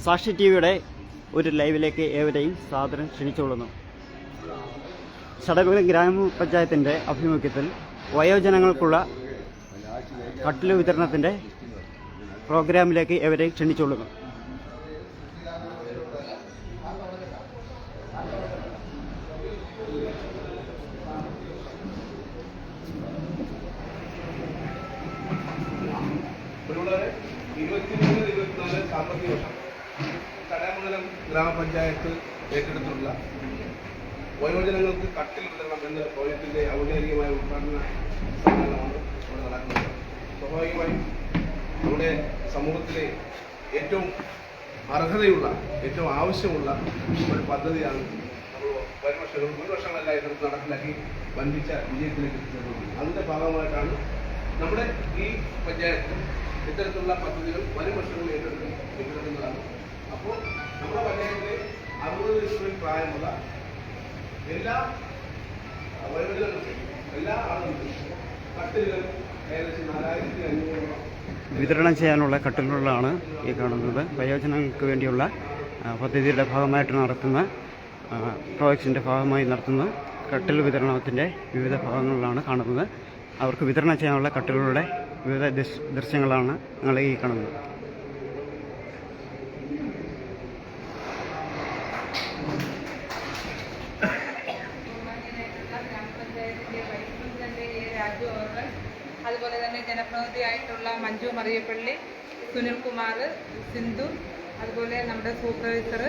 സാക്ഷി ടി വിയുടെ ഒരു ലൈവിലേക്ക് ഏവരെയും സാദരം ക്ഷണിച്ചുകൊള്ളുന്നു. ചടയമംഗലം ഗ്രാമപഞ്ചായത്തിൻ്റെ ആഭിമുഖ്യത്തിൽ വയോജനങ്ങൾക്കുള്ള കട്ടില് വിതരണത്തിൻ്റെ പ്രോഗ്രാമിലേക്ക് ഏവരെയും ക്ഷണിച്ചുകൊള്ളുന്നു. സാമ്പത്തിക വർഷം ചടയമംഗലം ഗ്രാമപഞ്ചായത്ത് ഏറ്റെടുത്തിട്ടുള്ള വയോജനങ്ങൾക്ക് കട്ടിൽ വിതരണം എന്ന പ്രോജക്റ്റിന്റെ ഔദ്യോഗികമായ ഉദ്ഘാടന സമ്മേളനമാണ് ഇവിടെ നടക്കുന്നത്. സ്വാഭാവികമായും നമ്മുടെ സമൂഹത്തിലെ ഏറ്റവും അർഹതയുള്ള, ഏറ്റവും ആവശ്യമുള്ള ഒരു പദ്ധതിയാണ് നമ്മൾ മുൻവർഷങ്ങളെല്ലാം ഏറ്റെടുത്ത് നടപ്പിലാക്കി വൻപിച്ച വിജയത്തിലേക്ക് എത്തിച്ചേർന്നത്. അതിന്റെ ഭാഗമായിട്ടാണ് നമ്മുടെ ഈ പഞ്ചായത്ത് ഇത്തരത്തിലുള്ള പദ്ധതികൾ വരും വർഷങ്ങളിൽ ഏറ്റെടുക്കുന്നതാണ്. അപ്പോൾ നമ്മുടെ പഞ്ചായത്തിലെ 60 വയസ്സിൽ പ്രായമുള്ള എല്ലാ വയോജനങ്ങൾക്കും, എല്ലാ ആളുകൾക്കും കട്ടിലുകൾ ഏകദേശം 4500 വിതരണം ചെയ്യാനുള്ള കട്ടിലുകളാണ് ഈ കാണുന്നത്. വയോജനങ്ങൾക്ക് വേണ്ടിയുള്ള പദ്ധതിയുടെ ഭാഗമായിട്ട് നടത്തുന്ന പ്രോജക്റ്റിൻ്റെ ഭാഗമായി നടത്തുന്ന കട്ടിൽ വിതരണത്തിൻ്റെ വിവിധ ഭാഗങ്ങളിലാണ് കാണുന്നത്. അവർക്ക് വിതരണം ചെയ്യാനുള്ള കട്ടിലുകളുടെ വിവിധ ദൃശ്യങ്ങളാണ് നിങ്ങൾ ഈ കാണുന്നത്. അതുപോലെ തന്നെ ജനപ്രതിനിധിയായിട്ടുള്ള മഞ്ജു മറിയപ്പള്ളി, സുനിൽകുമാർ, സിന്ധു, അതുപോലെ നമ്മുടെ സൂപ്പർവൈസർ,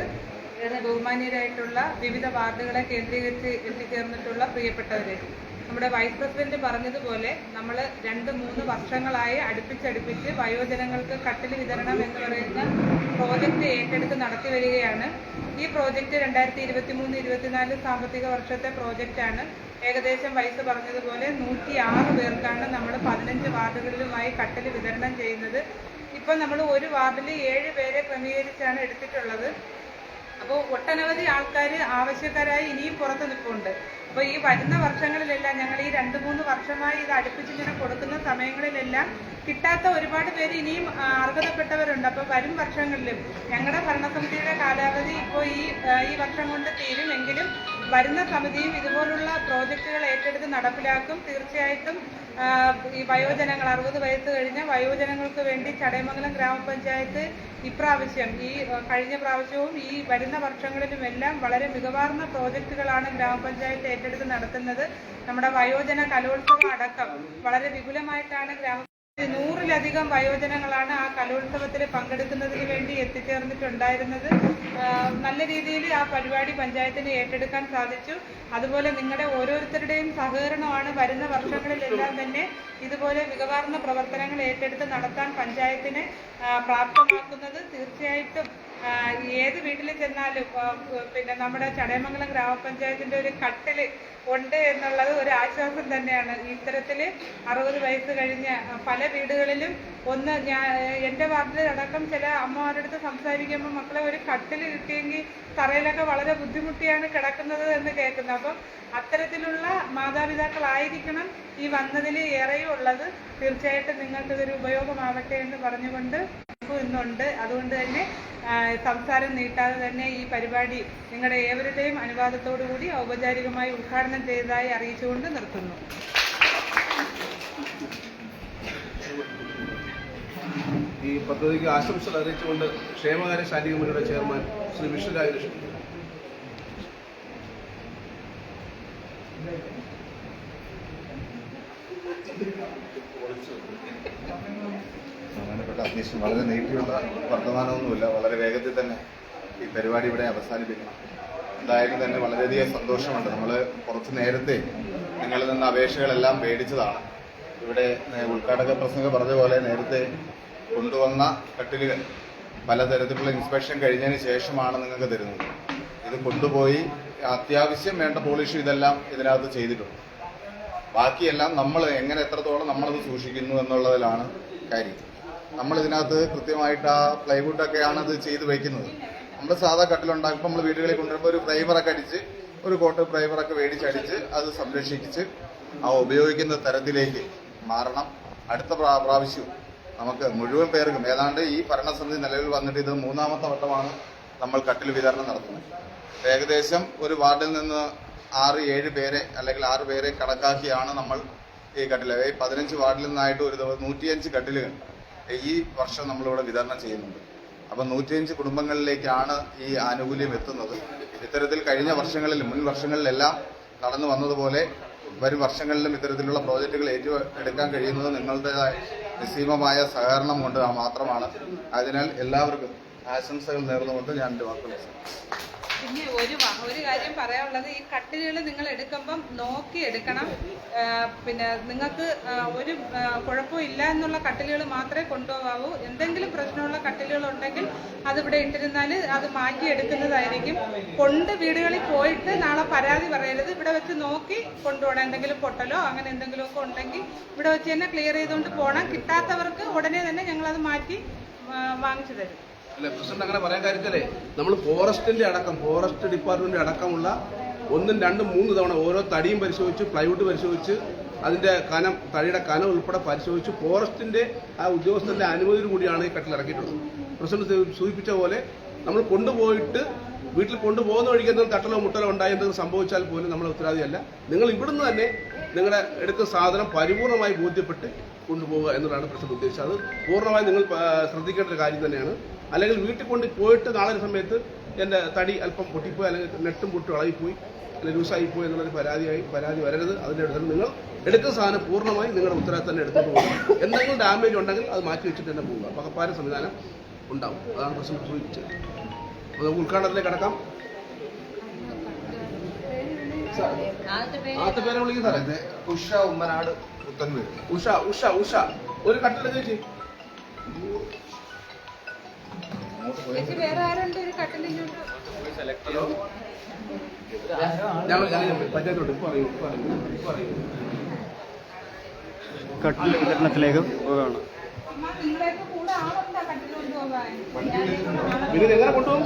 ബഹുമാന്യരായിട്ടുള്ള വിവിധ വാർഡുകളെ കേന്ദ്രീകരിച്ച് എത്തിച്ചേർന്നിട്ടുള്ള പ്രിയപ്പെട്ടവരെ, നമ്മുടെ വൈസ് പ്രസിഡന്റ് പറഞ്ഞതുപോലെ നമ്മൾ 2-3 വർഷങ്ങളായി അടുപ്പിച്ചടുപ്പിച്ച് വയോജനങ്ങൾക്ക് കട്ടിൽ വിതരണം എന്ന് പറയുന്ന പ്രോജക്റ്റ് ഏറ്റെടുത്ത് നടത്തി വരികയാണ്. ഈ പ്രോജക്റ്റ് 2023-24 സാമ്പത്തിക വർഷത്തെ പ്രോജക്റ്റാണ്. ഏകദേശം വൈസ് പറഞ്ഞതുപോലെ 106 പേർക്കാണ് നമ്മൾ 15 വാർഡുകളിലുമായി കട്ടിൽ വിതരണം ചെയ്യുന്നത്. ഇപ്പം നമ്മൾ ഒരു വാർഡിൽ 7 പേരെ ക്രമീകരിച്ചാണ് എടുത്തിട്ടുള്ളത്. അപ്പോൾ ഒട്ടനവധി ആൾക്കാർ ആവശ്യക്കാരായി ഇനിയും പുറത്ത് നിൽപ്പുണ്ട്. അപ്പോൾ ഈ വരുന്ന വർഷങ്ങളിലെല്ലാം ഞങ്ങൾ ഈ 2-3 വർഷമായി ഇത് അടുപ്പിച്ചിങ്ങനെ കൊടുക്കുന്ന സമയങ്ങളിലെല്ലാം കിട്ടാത്ത ഒരുപാട് പേര് ഇനിയും അർഹതപ്പെട്ടവരുണ്ട്. അപ്പോൾ വരും വർഷങ്ങളിലും ഞങ്ങളുടെ ഭരണസമിതിയുടെ കാലാവധി ഇപ്പോൾ ഈ വർഷം കൊണ്ട് തീരുമെങ്കിലും വരുന്ന സമിതിയും ഇതുപോലുള്ള പ്രോജക്റ്റുകൾ ഏറ്റെടുത്ത് നടപ്പിലാക്കും. തീർച്ചയായിട്ടും ഈ വയോജനങ്ങൾ 60 വയസ്സ് കഴിഞ്ഞ വയോജനങ്ങൾക്ക് വേണ്ടി ചടയമംഗലം ഗ്രാമപഞ്ചായത്ത് ഇപ്രാവശ്യം ഈ കഴിഞ്ഞ പ്രാവശ്യവും ഈ വരുന്ന വർഷങ്ങളിലുമെല്ലാം വളരെ മികവാർന്ന പ്രോജക്റ്റുകളാണ് ഗ്രാമപഞ്ചായത്ത് ഏറ്റെടുത്ത് നടത്തുന്നത്. നമ്മുടെ വയോജന കലോത്സവം അടക്കം വളരെ വിപുലമായിട്ടാണ് 100-ലധികം വയോജനങ്ങളാണ് ആ കലോത്സവത്തിൽ പങ്കെടുക്കുന്നതിന് വേണ്ടി എത്തിച്ചേർന്നിട്ടുണ്ടായിരുന്നത്. നല്ല രീതിയിൽ ആ പരിപാടി പഞ്ചായത്തിന് ഏറ്റെടുക്കാൻ സാധിച്ചു. അതുപോലെ നിങ്ങളുടെ ഓരോരുത്തരുടെയും സഹകരണമാണ് വരുന്ന വർഷങ്ങളിലെല്ലാം തന്നെ ഇതുപോലെ മികവാർന്ന പ്രവർത്തനങ്ങൾ ഏറ്റെടുത്ത് നടത്താൻ പഞ്ചായത്തിനെ പ്രാപ്തമാക്കുന്നത്. തീർച്ചയായിട്ടും ഏത് വീട്ടിൽ ചെന്നാലും പിന്നെ നമ്മുടെ ചടയമംഗലം ഗ്രാമപഞ്ചായത്തിൻ്റെ ഒരു കട്ടിൽ ഉണ്ട് എന്നുള്ളത് ഒരു ആശ്വാസം തന്നെയാണ്. ഇത്തരത്തിൽ 60 വയസ്സ് കഴിഞ്ഞ പല വീടുകളിലും എൻ്റെ വാർഡിലടക്കം ചില അമ്മമാരുടെ അടുത്ത് സംസാരിക്കുമ്പോൾ മക്കളെ ഒരു കട്ടിൽ കിട്ടിയെങ്കിൽ തറയിലൊക്കെ വളരെ ബുദ്ധിമുട്ടിയാണ് കിടക്കുന്നത് എന്ന് കേൾക്കുന്നത്. അപ്പം അത്തരത്തിലുള്ള മാതാപിതാക്കളായിരിക്കണം ഈ വന്നതിൽ ഏറെയും ഉള്ളത്. തീർച്ചയായിട്ടും നിങ്ങൾക്കിതൊരു ഉപയോഗമാവട്ടെ എന്ന് പറഞ്ഞുകൊണ്ട് ഇന്നുണ്ട്. അതുകൊണ്ട് തന്നെ സംസാരം നീട്ടാതെ തന്നെ ഈ പരിപാടി നിങ്ങളുടെ ഏവരുടെയും അനുവാദത്തോടുകൂടി ഔപചാരികമായി ഉദ്ഘാടനം ചെയ്തതായി അറിയിച്ചുകൊണ്ട് നിർത്തുന്നു. ഈ പദ്ധതിക്ക് ആശംസകൾ അറിയിച്ചുകൊണ്ട് ക്ഷേമകാര്യ സ്റ്റാൻഡിംഗ് കമ്മിറ്റിയുടെ ചെയർമാൻ ശ്രീ വിഷ്ണുരാജ് ബഹുമാനപ്പെട്ട അധ്യക്ഷൻ, വളരെ നീട്ടിയുള്ള വർത്തമാനമൊന്നുമില്ല, വളരെ വേഗത്തിൽ തന്നെ ഈ പരിപാടി ഇവിടെ അവസാനിപ്പിക്കണം. എന്തായാലും തന്നെ വളരെയധികം സന്തോഷമുണ്ട്. നമ്മൾ കുറച്ച് നേരത്തെ നിങ്ങളിൽ നിന്ന് അപേക്ഷകളെല്ലാം മേടിച്ചതാണ്. ഇവിടെ ഉദ്ഘാടക പ്രസംഗം പറഞ്ഞ പോലെ നേരത്തെ കൊണ്ടുവന്ന കട്ടിലുകൾ പലതരത്തിലുള്ള ഇൻസ്പെക്ഷൻ കഴിഞ്ഞതിന് ശേഷമാണ് നിങ്ങൾക്ക് തരുന്നത്. ഇത് കൊണ്ടുപോയി അത്യാവശ്യം വേണ്ട പോളിഷ് ഇതെല്ലാം ഇതിനകത്ത് ചെയ്തിട്ടുണ്ട്. ബാക്കിയെല്ലാം നമ്മൾ എത്രത്തോളം നമ്മളത് സൂക്ഷിക്കുന്നു എന്നുള്ളതിലാണ് കാര്യം. നമ്മളിതിനകത്ത് കൃത്യമായിട്ട് ആ പ്ലൈവുഡൊക്കെയാണ് അത് ചെയ്ത് വയ്ക്കുന്നത്. നമ്മൾ സാധാ കട്ടിലുണ്ടാക്കുമ്പോൾ നമ്മൾ വീടുകളിൽ കൊണ്ടുവരുമ്പോൾ ഒരു പ്രൈമറൊക്കെ അടിച്ച്, ഒരു കോട്ട് പ്രൈമറൊക്കെ മേടിച്ചടിച്ച് അത് സംരക്ഷിച്ച് ആ ഉപയോഗിക്കുന്ന തരത്തിലേക്ക് മാറണം. അടുത്ത പ്രാവശ്യവും നമുക്ക് മുഴുവൻ പേർക്കും ഏതാണ്ട് ഈ ഭരണസമിതി നിലവിൽ വന്നിട്ട് ഇത് 3ാമത്തെ വട്ടമാണ് നമ്മൾ കട്ടിൽ വിതരണം നടത്തുന്നത്. ഏകദേശം ഒരു വാർഡിൽ നിന്ന് 6-7 പേരെ അല്ലെങ്കിൽ 6 പേരെ കണക്കാക്കിയാണ് നമ്മൾ ഈ കട്ടിൽ 15 വാർഡിൽ നിന്നായിട്ട് ഒരു ദിവസം 105 കട്ടിലുകൾ ഈ വർഷം നമ്മളിവിടെ വിതരണം ചെയ്യുന്നുണ്ട്. അപ്പം 105 കുടുംബങ്ങളിലേക്കാണ് ഈ ആനുകൂല്യം എത്തുന്നത്. ഇത്തരത്തിൽ കഴിഞ്ഞ വർഷങ്ങളിൽ മുൻ വർഷങ്ങളിലെല്ലാം നടന്നു വന്നതുപോലെ വരും വർഷങ്ങളിലും ഇത്തരത്തിലുള്ള പ്രോജക്റ്റുകൾ ഏറ്റെടുക്കാൻ കഴിയുന്നത് നിങ്ങളുടേതായ നിസ്സീമമായ സഹകരണം കൊണ്ട് മാത്രമാണ്. അതിനാൽ എല്ലാവർക്കും ആശംസകൾ നേർന്നുകൊണ്ട് ഞാൻ എൻ്റെ വാക്കുകൾ പിന്നെ ഒരു കാര്യം പറയാനുള്ളത്, ഈ കട്ടിലുകൾ നിങ്ങൾ എടുക്കുമ്പം നോക്കി എടുക്കണം. പിന്നെ നിങ്ങൾക്ക് ഒരു കുഴപ്പവും ഇല്ല എന്നുള്ള കട്ടിലുകൾ മാത്രമേ കൊണ്ടുപോകാവൂ. എന്തെങ്കിലും പ്രശ്നമുള്ള കട്ടിലുകൾ ഉണ്ടെങ്കിൽ അതിവിടെ ഇട്ടിരുന്നാൽ അത് മാറ്റിയെടുക്കുന്നതായിരിക്കും. വീടുകളിൽ പോയിട്ട് നാളെ പരാതി പറയരുത്. ഇവിടെ വെച്ച് നോക്കി കൊണ്ടുപോകണം. എന്തെങ്കിലും പൊട്ടലോ അങ്ങനെ എന്തെങ്കിലുമൊക്കെ ഉണ്ടെങ്കിൽ ഇവിടെ വെച്ച് തന്നെ ക്ലിയർ ചെയ്തുകൊണ്ട് പോകണം. കിട്ടാത്തവർക്ക് ഉടനെ തന്നെ ഞങ്ങളത് മാറ്റി വാങ്ങിച്ചു തരും. അല്ലെ പ്രസിഡന്റ് അങ്ങനെ പറയാൻ കാര്യത്തിലേ, നമ്മൾ ഫോറസ്റ്റ് ഡിപ്പാർട്ട്മെന്റ് അടക്കമുള്ള 1, 2, 3 തവണ ഓരോ തടിയും പരിശോധിച്ച്, പ്ലൈവുഡ് പരിശോധിച്ച്, അതിന്റെ തടിയുടെ കനം ഉൾപ്പെടെ പരിശോധിച്ച് ഫോറസ്റ്റിന്റെ ആ ഉദ്യോഗസ്ഥന്റെ അനുമതിയോട് കൂടിയാണ് ഈ കട്ടിൽ ഇറക്കിയിട്ടുള്ളത്. പ്രസിഡന്റ് സൂചിപ്പിച്ച പോലെ നമ്മൾ കൊണ്ടുപോയിട്ട് വീട്ടിൽ കൊണ്ടുപോകുന്ന വഴിക്ക് എന്തെങ്കിലും തട്ടലോ മുട്ടലോ ഉണ്ടായി എന്തെങ്കിലും സംഭവിച്ചാൽ പോലും നമ്മളെ ഉത്തരവാദിയല്ല. നിങ്ങൾ ഇവിടുന്ന് തന്നെ നിങ്ങളുടെ എടുക്കുന്ന സാധനം പരിപൂർണമായി ബോധ്യപ്പെട്ട് കൊണ്ടുപോകുക എന്നതാണ് പ്രസിഡന്റ് ഉദ്ദേശിച്ചത്. അത് പൂർണ്ണമായി നിങ്ങൾ ശ്രദ്ധിക്കേണ്ട ഒരു കാര്യം തന്നെയാണ്. അല്ലെങ്കിൽ വീട്ടിൽ കൊണ്ട് പോയിട്ട് നാളെ സമയത്ത് എൻ്റെ തടി അല്പം പൊട്ടിപ്പോയി, അല്ലെങ്കിൽ നെട്ടും പൊട്ടും ഇളകിപ്പോയി, അല്ലെങ്കിൽ ലൂസായിപ്പോയി എന്നുള്ളൊരു പരാതി വരരുത്. അതിൻ്റെ അടുത്ത് നിങ്ങൾ എടുക്കുന്ന സാധനം പൂർണ്ണമായി നിങ്ങളുടെ ഉത്തരവാദിത്തം തന്നെ എടുത്തുകൊണ്ട് പോകുക. എന്തെങ്കിലും ഡാമേജ് ഉണ്ടെങ്കിൽ അത് മാറ്റി വെച്ചിട്ട് തന്നെ പോവുക. പകപ്പാര സംവിധാനം ഉണ്ടാവും. അതാണ് പ്രസിഡന്റ് സൂചിപ്പിച്ചത്. അപ്പോൾ നമുക്ക് ഉദ്ഘാടനത്തിലേക്ക് കടക്കാം. ആദ്യത്തെ പേരെ വിളിക്കും സാറേ. ഉഷ ഉമ്മനാട് പുത്തൻവീട്. ഉഷ ഒരു കട്ടിൽ ചേച്ചി. വേറെ ആരുണ്ട് ഒരു കട്ടിലിങ്ങോട്ട്? ഞങ്ങൾ പഞ്ചായത്തോട്ട് പറയൂ. കട്ടിൽ വിതരണത്തിലേക്ക് പോവുകയാണ്. നിങ്ങളുടെയൊക്കെ കൂടെ ആളുണ്ടോ കട്ടിൽ കൊണ്ടുപോകാൻ? എങ്ങനെ കൊണ്ടുപോകും?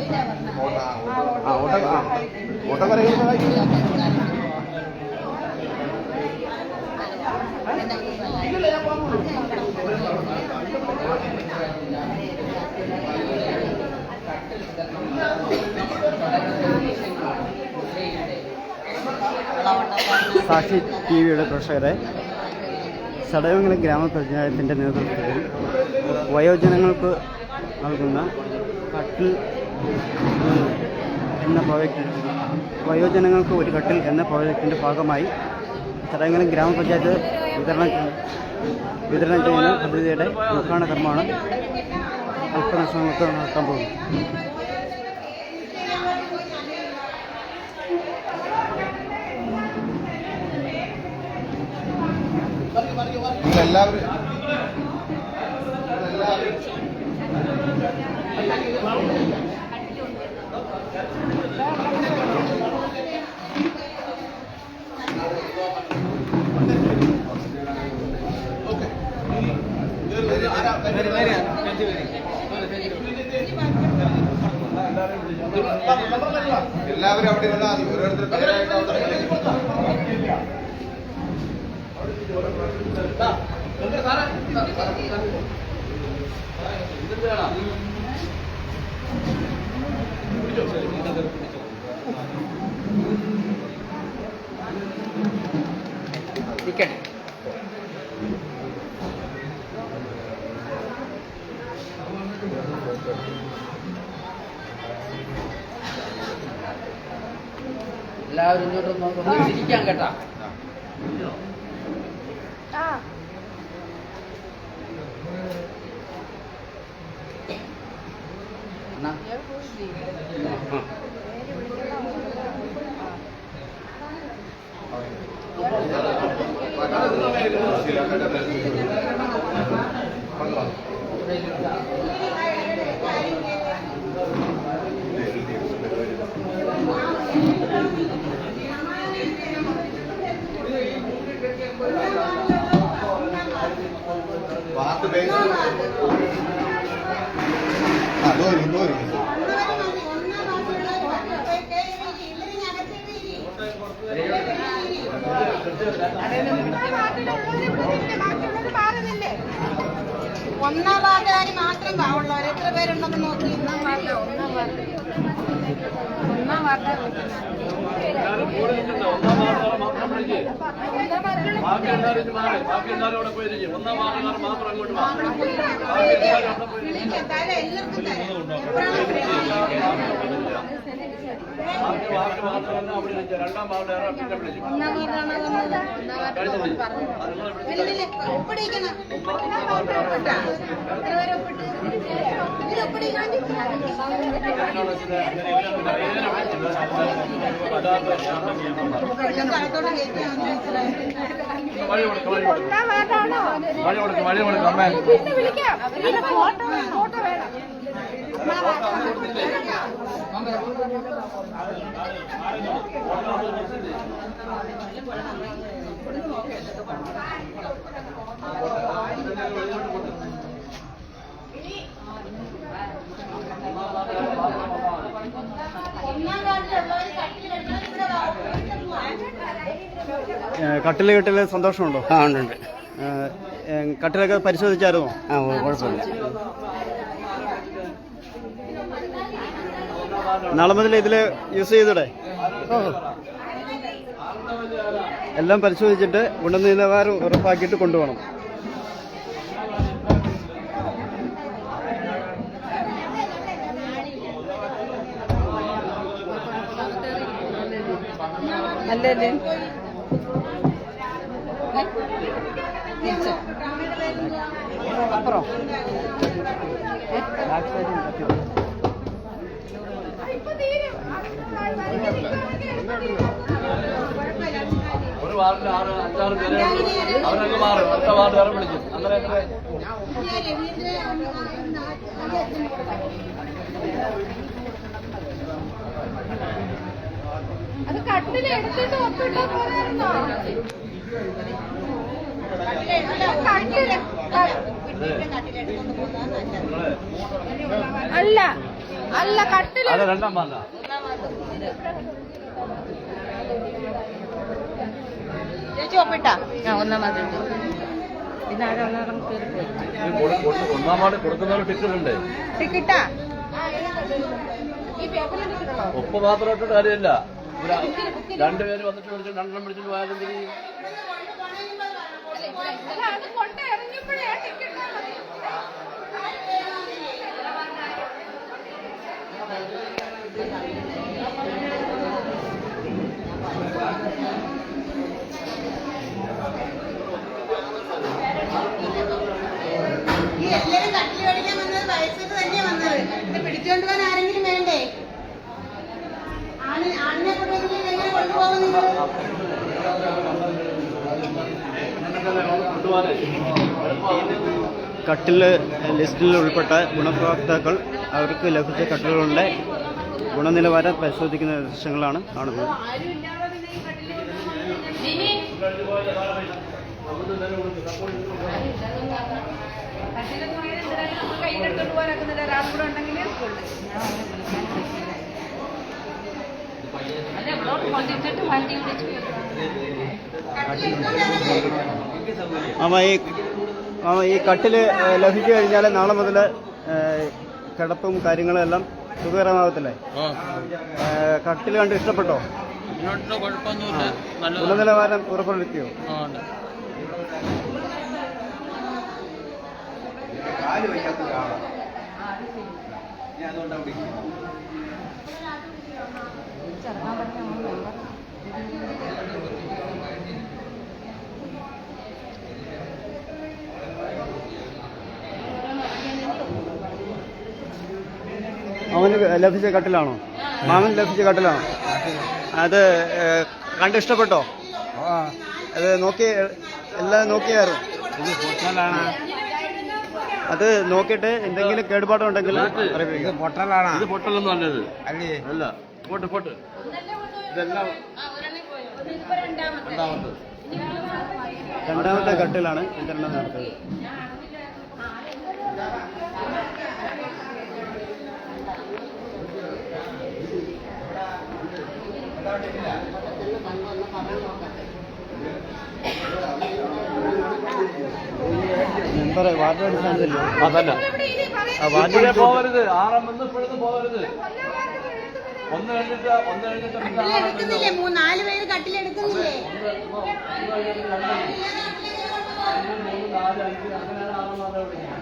ഓട്ടോക്കാരെ സഹായിക്കും. സാക്ഷി ടിവിയുടെ പ്രേക്ഷകരെ, ചടയമംഗലം ഗ്രാമപഞ്ചായത്തിൻ്റെ നേതൃത്വത്തിൽ വയോജനങ്ങൾക്ക് നൽകുന്ന കട്ടിൽ എന്ന പ്രോജക്റ്റ്, വയോജനങ്ങൾക്ക് ഒരു കട്ടിൽ എന്ന പ്രോജക്റ്റിൻ്റെ ഭാഗമായി ചടയമംഗലം ഗ്രാമപഞ്ചായത്ത് വിതരണം ചെയ്യുന്ന പദ്ധതിയുടെ ഉദ്ഘാടന കർമ്മമാണ് അല്പനിമിഷങ്ങൾക്ക് നടത്താൻ പോകുന്നത്. എല്ലാവരും എല്ലാവരും അവിടെ ഇരുന്നാൽ മതി. ഓരോരുത്തർ പേരായിട്ട് എല്ലാവരും ഇങ്ങോട്ടൊന്ന് ചിരിക്കാൻ കേട്ടാ. വാർഡ് ബേസ് അതോരി ഒന്നാം പേരുണ്ടെന്ന് നോക്കി. ഒന്നാം വാർഡ് കട്ടിൽ കെട്ടിൽ സന്തോഷമുണ്ടോ? ആ ഉണ്ട്. കട്ടിലൊക്കെ പരിശോധിച്ചായിരുന്നോ? ആ കുഴപ്പമില്ല. നാളെ മുതൽ ഇതിൽ യൂസ് ചെയ്തൂടെ? എല്ലാം പരിശോധിച്ചിട്ട് ഗുണനിലവാരം ഉറപ്പാക്കിയിട്ട് കൊണ്ടുപോകണം. അല്ലേ അപ്പുറം ഒരു വാർഡിൽ 6-5 പേരെ അവരൊക്കെ മാറും. അടുത്ത വാർഡ് വേറെ വിളിക്കും. അങ്ങനെ അത് കട്ടിൽ എടുത്തിട്ട് ഒപ്പിട്ടോ പോരായിരുന്നോ? അല്ല അല്ല കട്ടിൽ അത് രണ്ടാം വാർഡാ. ചേച്ചി ഒപ്പിട്ടാ? ഒന്നാം വാർഡ്. പിന്നെ ഒന്നാം വാർഡ് കൊടുക്കുന്നവർ ടിക്കറ്റുണ്ട്. ടിക്കറ്റാ? ഒപ്പ് മാത്രം ഇട്ടിട്ട് കാര്യമില്ല. രണ്ടുപേര് വന്നിട്ട് വിളിച്ചു, രണ്ടെണ്ണം വിളിച്ചിട്ട് പോയാലും എല്ലാരും കട്ടിൽ പഠിക്കാൻ വന്നത് വയസ്സൊക്കെ തന്നെയാ വന്നത്. ഇത് പിടിച്ചോണ്ട് പോകാൻ ആരെങ്കിലും വേണ്ടേ? ആണിനെ കൊണ്ടുവന്നില്ലെങ്കിൽ എങ്ങനെ കൊണ്ടുപോകും നിങ്ങൾ? കട്ടിൽ ലിസ്റ്റിൽ ഉൾപ്പെട്ട ഗുണഭോക്താക്കൾ അവർക്ക് ലഭിച്ച കട്ടിലുകളുടെ ഗുണനിലവാരം പരിശോധിക്കുന്ന ദൃശ്യങ്ങളാണ് കാണുന്നത്. കയ്യിലെടുത്തോണ്ട് പോകാനൊക്കെ ഒരാളും കൂടെ ഉണ്ടെങ്കിൽ ഈ കട്ടിൽ ലഭിച്ചു കഴിഞ്ഞാൽ നാളെ മുതൽ കിടപ്പും കാര്യങ്ങളും എല്ലാം സുഖകരമാകത്തില്ലേ? കട്ടിൽ കണ്ട് ഇഷ്ടപ്പെട്ടോ? ഗുണനിലവാരം ഉറപ്പുവരുത്തിയോ? അവന് ലഭിച്ച കട്ടിലാണോ? മാമൻ ലഭിച്ച കട്ടിലാണോ? അത് കണ്ട് ഇഷ്ടപ്പെട്ടോ? അത് നോക്കി എല്ലാം നോക്കിയായിരുന്നു? അത് നോക്കിയിട്ട് എന്തെങ്കിലും കേടുപാടുണ്ടെങ്കിൽ അറിയിക്കും. ഇത് പൊട്ടലൊന്നും അല്ലത്. അല്ല, പോട്ട് പോട്ട്. ഇതെല്ലാം രണ്ടാമത്തെ കട്ടിലാണ് വിതരണം നടത്തുന്നത്. മെമ്പറെ വാർഡ് അടിസ്ഥാനത്തില്ലേ? അതല്ല, ഇപ്പോഴേ പോവരുത്, 6 വന്ന് ഇപ്പോഴൊന്നും പോവരുത്. ഒന്ന് കഴിഞ്ഞിട്ട് കട്ടിൽ എടുക്കുന്നില്ലേ? 4 പേര് കട്ടിൽ എടുക്കുന്നില്ലേ? 4, 5 അങ്ങനെയാണ് 6 മാസം വിളിക്കുന്നത്.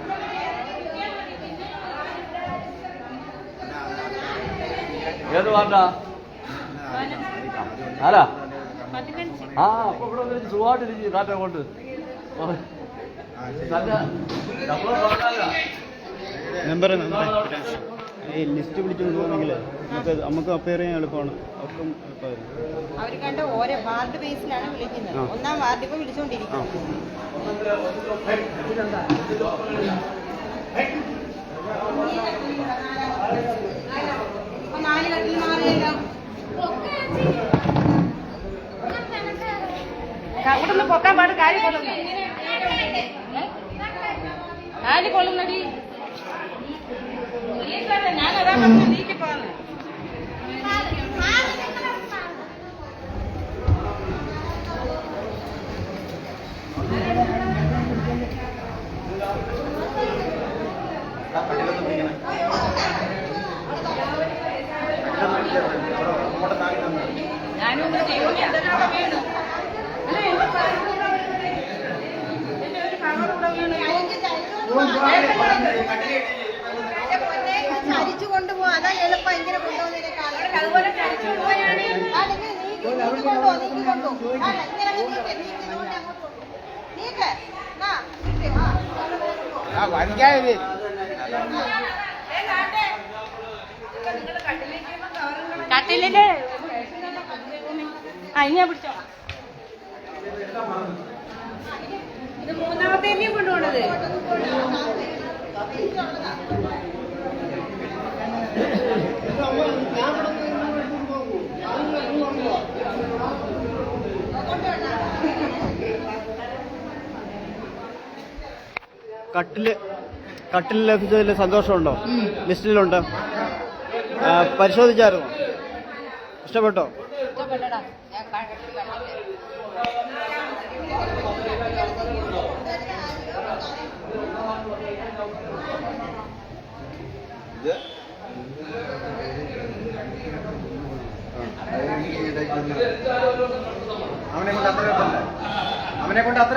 ഏത് വാർഡാ? ആരാ? ആ, അപ്പൊ ഇവിടെ വന്നിട്ട് സുഖമായിട്ടിരിക്കും കാറ്റ കൊണ്ട്. മെമ്പറെ ഈ ലിസ്റ്റ് പിടിച്ചുകൊണ്ട് പോകണമെങ്കിൽ നമുക്ക് അപ്പയർ ചെയ്യാൻ എളുപ്പമാണ്. അവർക്കും എളുപ്പമായിരുന്നു. അവർ കണ്ട് ഓരോ വാർഡ് ബേസിലാണ് വിളിക്കുന്നത്. 1-ാം വാർഡ് ഇപ്പൊ വിളിച്ചുകൊണ്ടിരിക്കുന്നത്. 4 കട്ടിൽ മാറിയല്ലോ. അവിടെ നിന്ന് പൊക്കാൻ പാട് കാര്യം കൊള്ളുന്നു. കാര്യം കൊള്ളുന്നടി. ഞാനതാ പറഞ്ഞു നീക്കി പോകാന്ന്. ഞാനും ചെയ്യും. എന്തെല്ലാം വീണു ചരിച്ചു കൊണ്ടുപോകാം. അതാ എളുപ്പം. ഇങ്ങനെ കൊണ്ടുപോകുന്നതിനേക്കാൾ അതുപോലെ ചരിച്ചു കൊണ്ടുപോയാണ്. കട്ടിലിന്റെ ഇങ്ങനെ പിടിച്ചോ. ഇത് 3ാമത്തേനെയും കൊണ്ടുപോണത്. കട്ടിൽ ലഭിച്ചതിൽ സന്തോഷമുണ്ടോ? ലിസ്റ്റിലുണ്ട്. പരിശോധിച്ചായിരുന്നോ? ഇഷ്ടപ്പെട്ടോ? അവനെ കൊണ്ട് അത്ര